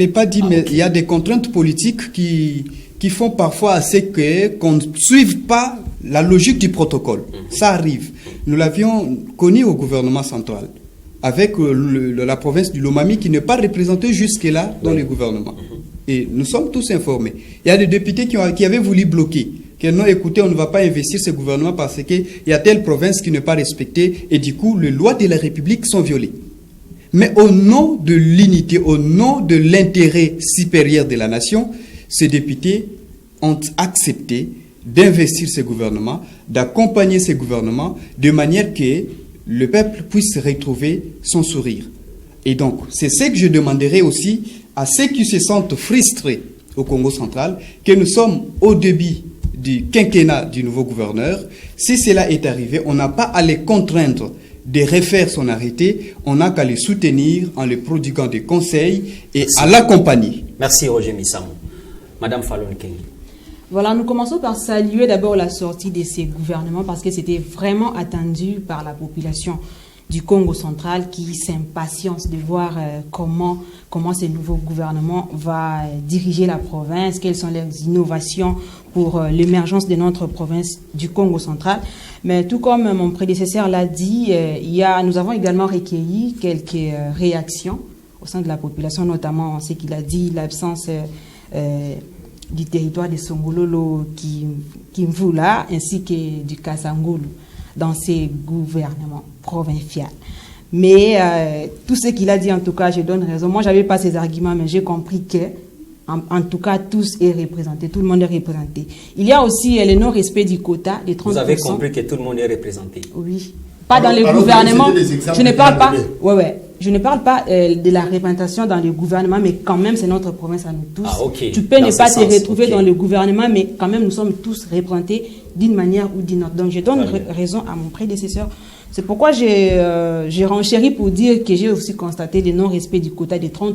pas dit, mais okay. Il y a des contraintes politiques qui font parfois à ce qu'on ne suive pas la logique du protocole. Ça arrive. Nous l'avions connu au gouvernement central, avec la province du Lomami qui n'est pas représentée jusque-là dans le gouvernement. Et nous sommes tous informés. Il y a des députés qui avaient voulu bloquer, que non, écoutez, on ne va pas investir ce gouvernement parce qu'il y a telle province qui n'est pas respectée et du coup, les lois de la République sont violées. Mais au nom de l'unité, au nom de l'intérêt supérieur de la nation, ces députés ont accepté d'investir ce gouvernement, d'accompagner ce gouvernement de manière que le peuple puisse retrouver son sourire. Et donc, c'est ce que je demanderai aussi à ceux qui se sentent frustrés au Congo central, que nous sommes au début du quinquennat du nouveau gouverneur. Si cela est arrivé, on n'a pas à les contraindre de refaire son arrêté, on n'a qu'à les soutenir en les prodiguant des conseils et à l'accompagner. Merci Roger Missamou. Madame Fallon Kengi. Voilà, nous commençons par saluer d'abord la sortie de ces gouvernements parce que c'était vraiment attendu par la population du Congo central qui s'impatience de voir comment ce nouveau gouvernement va diriger la province, quelles sont les innovations pour l'émergence de notre province du Congo central. Mais tout comme mon prédécesseur l'a dit, nous avons également recueilli quelques réactions au sein de la population, notamment ce qu'il a dit, l'absence du territoire de Songololo Kimvula ainsi que du Kassangoulou dans ces gouvernements provinciaux. Mais tout ce qu'il a dit, en tout cas, je donne raison. Moi, je n'avais pas ces arguments, mais j'ai compris que, en tout cas, tous est représenté, tout le monde est représenté. Il y a aussi le non-respect du quota des 30%. Vous avez compris que tout le monde est représenté? Oui. Pas dans les gouvernements. Je ne parle pas. Je ne parle pas de la représentation dans le gouvernement, mais quand même, c'est notre province à nous tous. Ah, okay. Tu peux ne pas te retrouver dans le gouvernement, mais quand même, nous sommes tous représentés d'une manière ou d'une autre. Donc, je donne raison à mon prédécesseur. C'est pourquoi j'ai renchéri pour dire que j'ai aussi constaté le non-respect du quota de 30%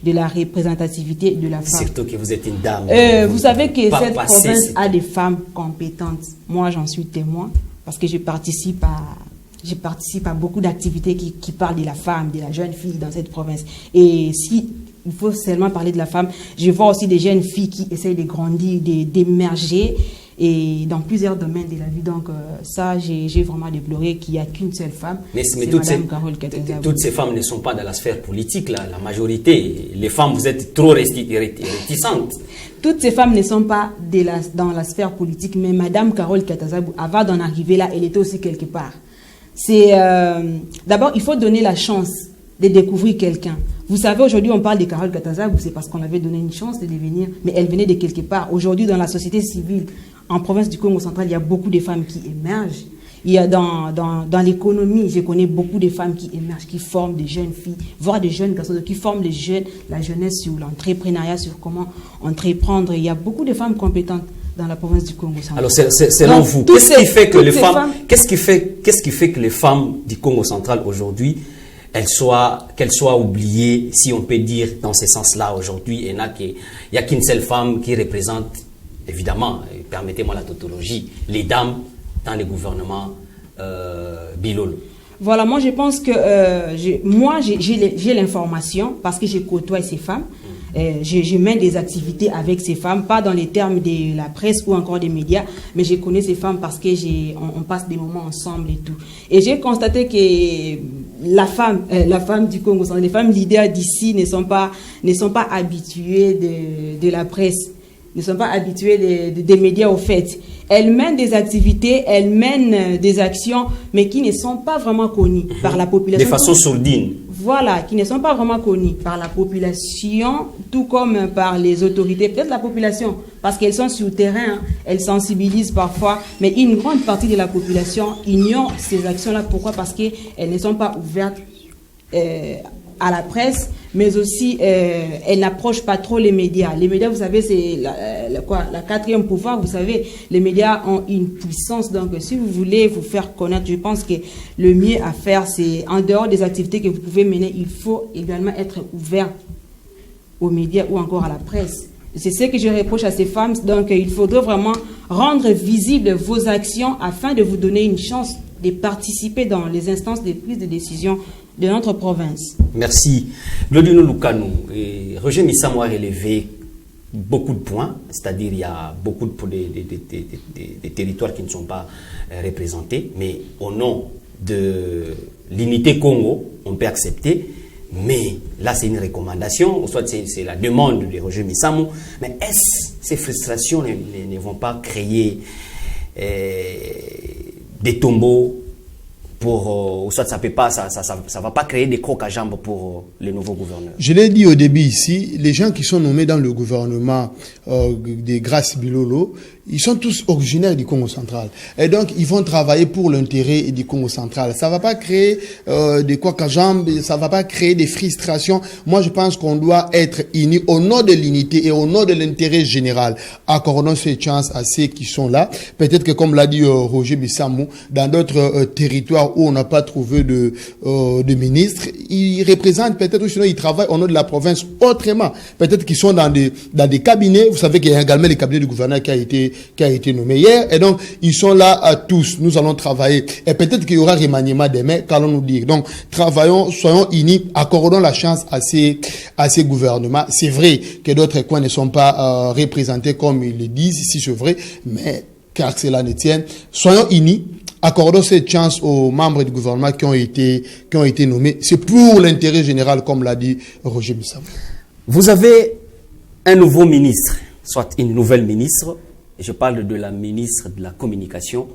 de la représentativité de la femme. Surtout que vous êtes une dame. Vous savez que cette province a des femmes compétentes. Moi, j'en suis témoin parce que je participe à beaucoup d'activités qui parlent de la femme, de la jeune fille dans cette province. Et si il faut seulement parler de la femme, je vois aussi des jeunes filles qui essayent de grandir, d'émerger et dans plusieurs domaines de la vie. Donc ça, j'ai vraiment déploré qu'il n'y a qu'une seule femme. Mais Madame toutes ces femmes ne sont pas dans la sphère politique, là, la majorité. Les femmes, vous êtes trop réticentes. Toutes ces femmes ne sont pas dans la sphère politique, mais Madame Carole Katazabou, avant d'en arriver là, elle était aussi quelque part. D'abord, il faut donner la chance de découvrir quelqu'un. Vous savez, aujourd'hui, on parle de Carole Katazabou, c'est parce qu'on avait donné une chance de devenir, mais elle venait de quelque part. Aujourd'hui, dans la société civile, en province du Congo central, il y a beaucoup de femmes qui émergent. Il y a dans l'économie, je connais beaucoup de femmes qui émergent, qui forment des jeunes filles, voire des jeunes garçons, qui forment la jeunesse sur l'entrepreneuriat, sur comment entreprendre. Il y a beaucoup de femmes compétentes dans la province du Congo central. Alors, selon vous, qu'est-ce qui fait que les femmes du Congo central aujourd'hui, qu'elles soient oubliées, si on peut dire dans ce sens-là aujourd'hui, il n'y a qu'une seule femme qui représente, évidemment, permettez-moi la tautologie, les dames dans le gouvernement Bilolo. Voilà, moi je pense que j'ai l'information parce que je côtoie ces femmes. Je mène des activités avec ces femmes, pas dans les termes de la presse ou encore des médias, mais je connais ces femmes parce que on passe des moments ensemble et tout. Et j'ai constaté que la femme du Congo, les femmes leaders d'ici ne sont pas habituées de la presse, ne sont pas habituées des médias au fait. Elles mènent des activités, elles mènent des actions, mais qui ne sont pas vraiment connues par la population. De façon sourdine. Voilà, qui ne sont pas vraiment connues par la population, tout comme par les autorités, peut-être la population, parce qu'elles sont sur le terrain, elles sensibilisent parfois, mais une grande partie de la population ignore ces actions-là. Pourquoi? Parce qu'elles ne sont pas ouvertes à la presse, mais aussi elles n'approchent pas trop les médias. Les médias, vous savez, c'est la quatrième pouvoir. Vous savez, les médias ont une puissance. Donc, si vous voulez vous faire connaître, je pense que le mieux à faire, c'est en dehors des activités que vous pouvez mener, il faut également être ouvert aux médias ou encore à la presse. C'est ce que je reproche à ces femmes. Donc, il faudrait vraiment rendre visibles vos actions afin de vous donner une chance de participer dans les instances de prise de décision de notre province. Merci. Glodino Lukanou, Roger Missamou a relevé beaucoup de points, c'est-à-dire il y a beaucoup de territoires qui ne sont pas représentés, mais au nom de l'unité Congo, on peut accepter, mais là c'est une recommandation, ou soit c'est la demande de Roger Missamou, mais est-ce que ces frustrations ne vont pas créer des tombeaux ou soit ça va pas créer des crocs à jambes pour le nouveau gouverneur? Je l'ai dit au début ici, les gens qui sont nommés dans le gouvernement des Grâce Bilolo, ils sont tous originaires du Congo central. Et donc, ils vont travailler pour l'intérêt du Congo central. Ça va pas créer des couacs à jambes, ça va pas créer des frustrations. Moi, je pense qu'on doit être unis au nom de l'unité et au nom de l'intérêt général. Accordons cette chance à ceux qui sont là. Peut-être que, comme l'a dit Roger Bissamou, dans d'autres territoires où on n'a pas trouvé de ministre, ils représentent peut-être, ou sinon ils travaillent au nom de la province autrement. Peut-être qu'ils sont dans des cabinets. Vous savez qu'il y a également le cabinet du gouverneur qui a été nommé hier. Et donc, ils sont là à tous. Nous allons travailler. Et peut-être qu'il y aura remaniement demain, qu'allons-nous dire. Donc, travaillons, soyons unis, accordons la chance à ces gouvernements. C'est vrai que d'autres coins ne sont pas représentés comme ils le disent, si c'est vrai, mais car cela ne tienne. Soyons unis. Accordons cette chance aux membres du gouvernement qui ont été nommés. C'est pour l'intérêt général, comme l'a dit Roger Bissamou. Vous avez un nouveau ministre, soit une nouvelle ministre. Je parle de la ministre de la Communication,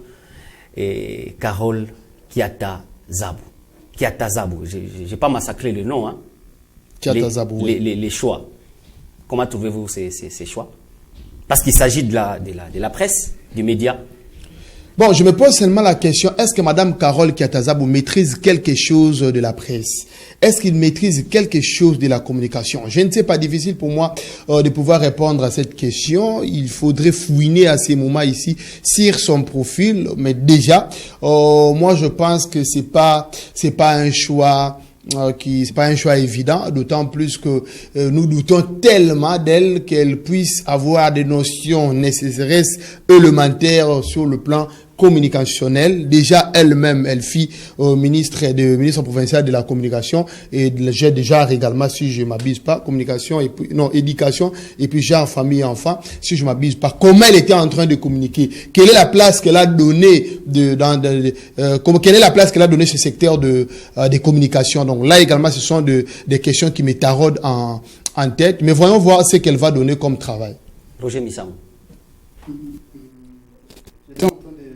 Carole Katazabou. Je n'ai pas massacré le nom. Hein. Katazabou. Les choix. Comment trouvez-vous ces choix? Parce qu'il s'agit de la presse, du média. Bon, je me pose seulement la question, est-ce que Mme Carole Katazabou maîtrise quelque chose de la presse? Est-ce qu'il maîtrise quelque chose de la communication? Je ne sais pas, difficile pour moi de pouvoir répondre à cette question. Il faudrait fouiner à ces moments ici sur son profil. Mais déjà, moi je pense que c'est pas un choix qui c'est pas un choix évident, d'autant plus que nous doutons tellement d'elle qu'elle puisse avoir des notions nécessaires, élémentaires sur le plan communicationnel. Déjà elle-même, elle fit ministre provincial de la communication et j'ai déjà également, si je m'abuse pas, communication et puis, non, éducation et puis genre famille et enfants, si je m'abuse pas, comment elle était en train de communiquer, quelle est la place qu'elle a donnée quelle est la place qu'elle a donnée ce secteur des communications. Donc là également, ce sont des questions qui me taraudent en tête, mais voyons voir ce qu'elle va donner comme travail. Roger Missam.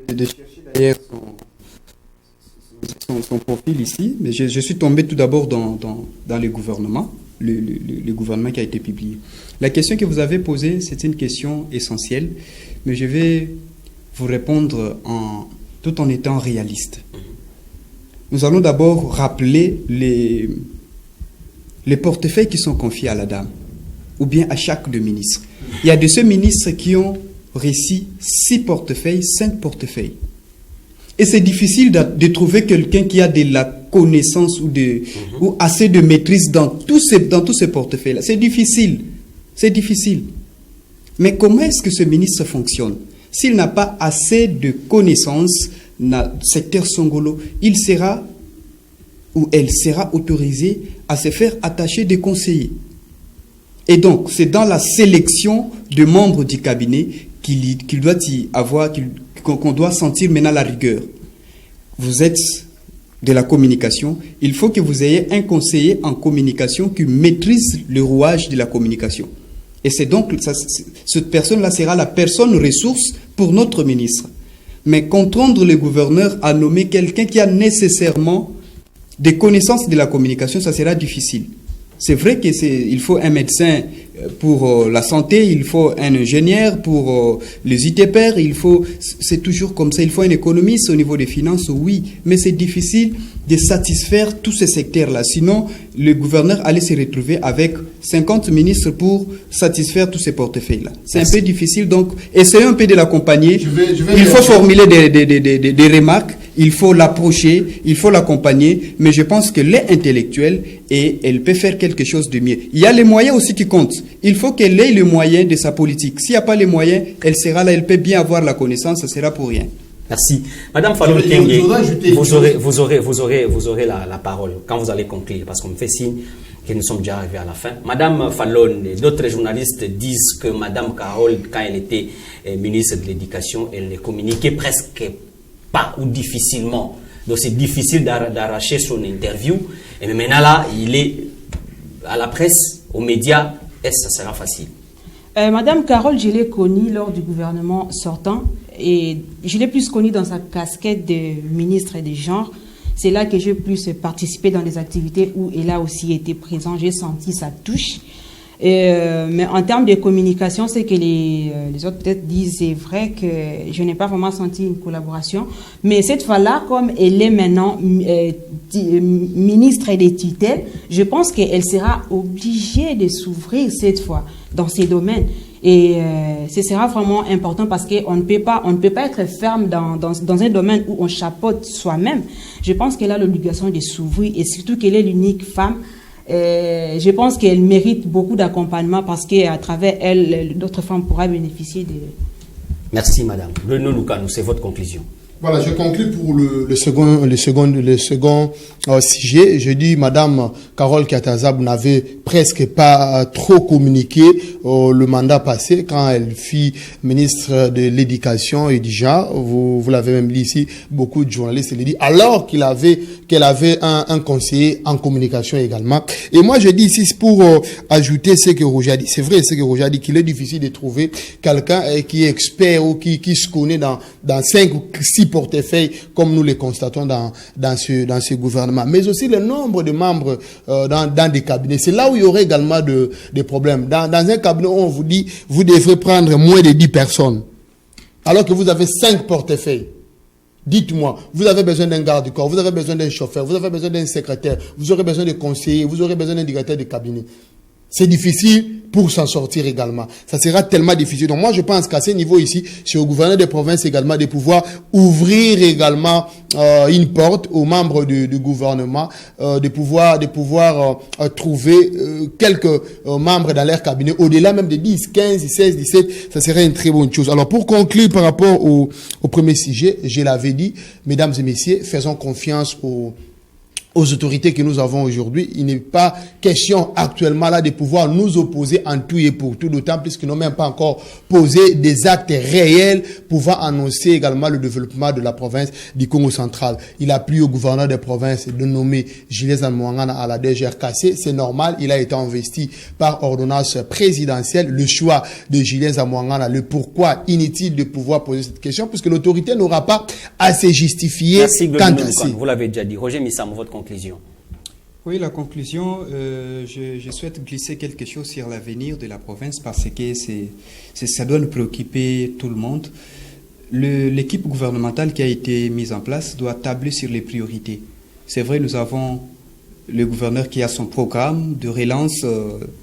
De chercher d'ailleurs son profil ici, mais je suis tombé tout d'abord dans le gouvernement, le gouvernement qui a été publié. La question que vous avez posée, c'est une question essentielle, mais je vais vous répondre tout en étant réaliste. Nous allons d'abord rappeler les portefeuilles qui sont confiés à la dame, ou bien à chaque deux ministres. Il y a de ces ministres qui ont récit 6 portefeuilles, 5 portefeuilles. Et c'est difficile de trouver quelqu'un qui a de la connaissance ou assez de maîtrise dans tous ces portefeuilles-là. C'est difficile. C'est difficile. Mais comment est-ce que ce ministre fonctionne? S'il n'a pas assez de connaissances dans le secteur Songolo, il sera ou elle sera autorisée à se faire attacher des conseillers. Et donc, c'est dans la sélection de membres du cabinet qu'il doit y avoir, qu'on doit sentir maintenant la rigueur. Vous êtes de la communication, il faut que vous ayez un conseiller en communication qui maîtrise le rouage de la communication. Et c'est donc, cette personne-là sera la personne ressource pour notre ministre. Mais contraindre le gouverneur à nommer quelqu'un qui a nécessairement des connaissances de la communication, ça sera difficile. C'est vrai qu'il faut un médecin pour la santé, il faut un ingénieur pour les ITPR, c'est toujours comme ça, il faut un économiste au niveau des finances, oui, mais c'est difficile de satisfaire tous ces secteurs-là. Sinon, le gouverneur allait se retrouver avec 50 ministres pour satisfaire tous ces portefeuilles-là. C'est un peu difficile, donc essayons un peu de l'accompagner. Il faut formuler des remarques, il faut l'approcher, il faut l'accompagner, mais je pense que l'est intellectuelle et elle peut faire quelque chose de mieux. Il y a les moyens aussi qui comptent. Il faut qu'elle ait les moyens de sa politique. S'il n'y a pas les moyens, elle sera là, elle peut bien avoir la connaissance, ça sera pour rien. Merci. Madame Fallon Kenge, vous aurez la parole quand vous allez conclure, parce qu'on me fait signe que nous sommes déjà arrivés à la fin. Madame Fallon, d'autres journalistes disent que Madame Carole, quand elle était ministre de l'Éducation, elle ne communiquait presque pas ou difficilement. Donc c'est difficile d'arracher son interview. Et maintenant là, il est à la presse, aux médias, est-ce que ça sera facile? Madame Carole, je l'ai connue lors du gouvernement sortant et je l'ai plus connue dans sa casquette de ministre des genres. C'est là que j'ai plus participé dans les activités où elle a aussi été présente. J'ai senti sa touche. Mais en termes de communication, c'est que les autres peut-être disent, c'est vrai que je n'ai pas vraiment senti une collaboration. Mais cette fois-là, comme elle est maintenant ministre des tutelles, je pense qu'elle sera obligée de s'ouvrir cette fois dans ces domaines. Et ce sera vraiment important parce qu'on ne peut pas être ferme dans un domaine où on chapeaute soi-même. Je pense qu'elle a l'obligation de s'ouvrir et surtout qu'elle est l'unique femme. Je pense qu'elle mérite beaucoup d'accompagnement parce qu'à travers elle, d'autres femmes pourraient bénéficier de... Merci, madame. Bruno Lucano, c'est votre conclusion. Voilà, je conclue pour le second sujet. Je dis, Madame Carole Kiatazab n'avait presque pas trop communiqué le mandat passé quand elle fit ministre de l'Éducation et du genre. Vous l'avez même dit ici, beaucoup de journalistes l'ont dit, alors qu'elle avait un conseiller en communication également. Et moi, je dis ici, pour ajouter ce que Roger a dit, c'est vrai ce que Roger a dit, qu'il est difficile de trouver quelqu'un qui est expert ou qui se connaît dans 5 ou 6 portefeuilles, comme nous les constatons dans ce gouvernement. Mais aussi le nombre de membres dans des cabinets. C'est là où il y aurait également des problèmes. Dans un cabinet, on vous dit, vous devrez prendre moins de 10 personnes. Alors que vous avez 5 portefeuilles. Dites-moi, vous avez besoin d'un garde du corps, vous avez besoin d'un chauffeur, vous avez besoin d'un secrétaire, vous aurez besoin de conseillers, vous aurez besoin d'un directeur de cabinet. C'est difficile pour s'en sortir également. Ça sera tellement difficile. Donc moi, je pense qu'à ce niveau ici, c'est au gouverneur des provinces également de pouvoir ouvrir également une porte aux membres du gouvernement, de pouvoir trouver quelques membres dans leur cabinet, au-delà même de 10, 15, 16, 17, ça serait une très bonne chose. Alors pour conclure par rapport au premier sujet, je l'avais dit, mesdames et messieurs, faisons confiance aux autorités que nous avons aujourd'hui. Il n'est pas question actuellement là de pouvoir nous opposer en tout et pour tout, d'autant plus qu'ils n'ont même pas encore posé des actes réels pouvant annoncer également le développement de la province du Congo central. Il a plu au gouverneur des provinces de nommer Julius Amouangana à la DGRKC. C'est normal, il a été investi par ordonnance présidentielle. Le choix de Julius Amouangana, le pourquoi inutile de pouvoir poser cette question, puisque l'autorité n'aura pas à se justifier. Merci, quant à ça. Vous l'avez déjà dit. Roger Missam, votre conclusion. Oui, la conclusion, je souhaite glisser quelque chose sur l'avenir de la province parce que ça doit nous préoccuper tout le monde. L'équipe gouvernementale qui a été mise en place doit tabler sur les priorités. C'est vrai, nous avons le gouverneur qui a son programme de relance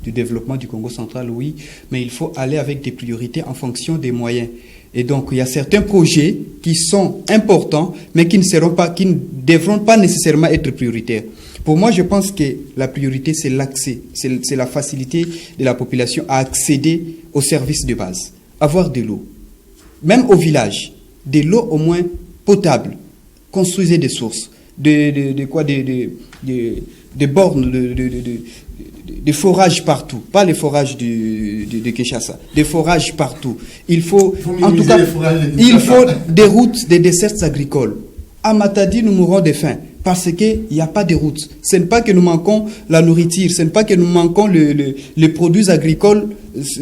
du développement du Congo central, oui, mais il faut aller avec des priorités en fonction des moyens. Et donc, il y a certains projets qui sont importants, mais qui ne devront pas nécessairement être prioritaires. Pour moi, je pense que la priorité, c'est l'accès. C'est la facilité de la population à accéder aux services de base. Avoir de l'eau. Même au village. De l'eau au moins potable. Construisez des sources. Des bornes des forages partout, pas les forages de Kinshasa, des forages partout. Il faut en tout cas, il faut des routes, des desserts agricoles. À Matadi, nous mourrons de faim parce qu'il n'y a pas de routes. Ce n'est pas que nous manquons la nourriture, ce n'est pas que nous manquons les produits agricoles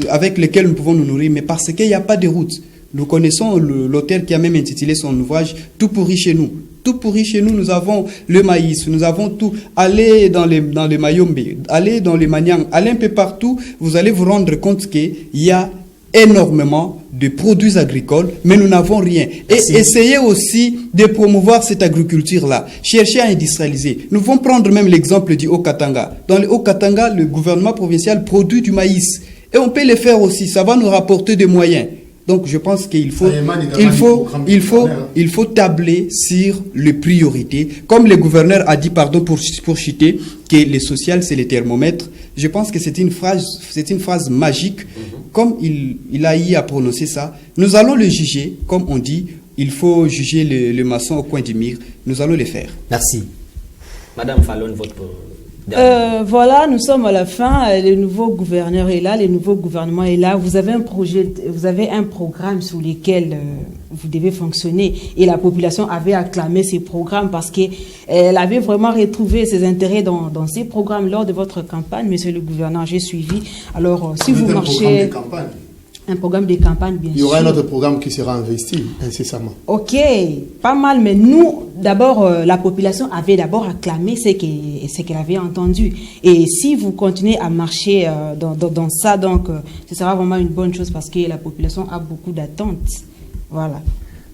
avec lesquels nous pouvons nous nourrir, mais parce qu'il n'y a pas de routes. Nous connaissons l'auteur qui a même intitulé son ouvrage « Tout pourri chez nous ». Tout pourri chez nous, nous avons le maïs, nous avons tout. Allez dans les Mayombe, allez dans les Maniang, allez un peu partout, vous allez vous rendre compte qu'il y a énormément de produits agricoles, mais nous n'avons rien. Et essayez aussi de promouvoir cette agriculture-là. Cherchez à industrialiser. Nous allons prendre même l'exemple du Haut-Katanga. Dans le Haut-Katanga, le gouvernement provincial produit du maïs. Et on peut le faire aussi, ça va nous rapporter des moyens. Donc, je pense qu'il faut tabler sur les priorités. Comme le gouverneur a dit, pardon pour citer, que le social, c'est le thermomètre. Je pense que c'est une phrase magique. Comme il a eu à prononcer ça, nous allons le juger. Comme on dit, il faut juger le maçon au coin du mur. Nous allons le faire. Merci. Madame Fallon, votre... Voilà, nous sommes à la fin. Le nouveau gouverneur est là, le nouveau gouvernement est là. Vous avez un projet, vous avez un programme sur lequel vous devez fonctionner. Et la population avait acclamé ces programmes parce qu'elle avait vraiment retrouvé ses intérêts dans ces programmes lors de votre campagne. Monsieur le gouverneur, j'ai suivi. Alors, si vous marchez... Un programme de campagne, bien sûr. Il y aura un autre programme qui sera investi incessamment. Ok, pas mal, mais nous, d'abord, la population avait d'abord acclamé ce qu'elle avait entendu. Et si vous continuez à marcher dans ça, donc, ce sera vraiment une bonne chose parce que la population a beaucoup d'attentes. Voilà.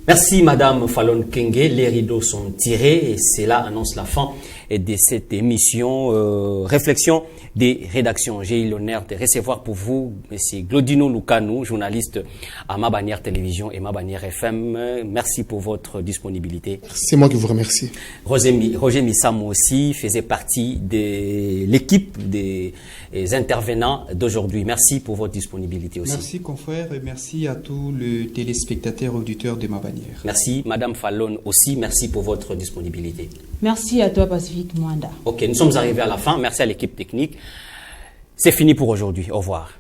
Merci Madame Fallon Kenge, les rideaux sont tirés et cela annonce la fin de cette émission Réflexion des rédactions. J'ai eu l'honneur de recevoir pour vous M. Glodino Lukanou, journaliste à Ma Bannière Télévision et Ma Bannière FM. Merci pour votre disponibilité. C'est moi qui vous remercie. Roger Missam aussi faisait partie de l'équipe des intervenants d'aujourd'hui. Merci pour votre disponibilité aussi. Merci confrère et merci à tous les téléspectateurs auditeurs de Ma Bannière. Merci Madame Fallon aussi, merci pour votre disponibilité. Merci à toi Pacifique Mwanda. Ok, nous sommes arrivés à la fin. Merci à l'équipe technique. C'est fini pour aujourd'hui. Au revoir.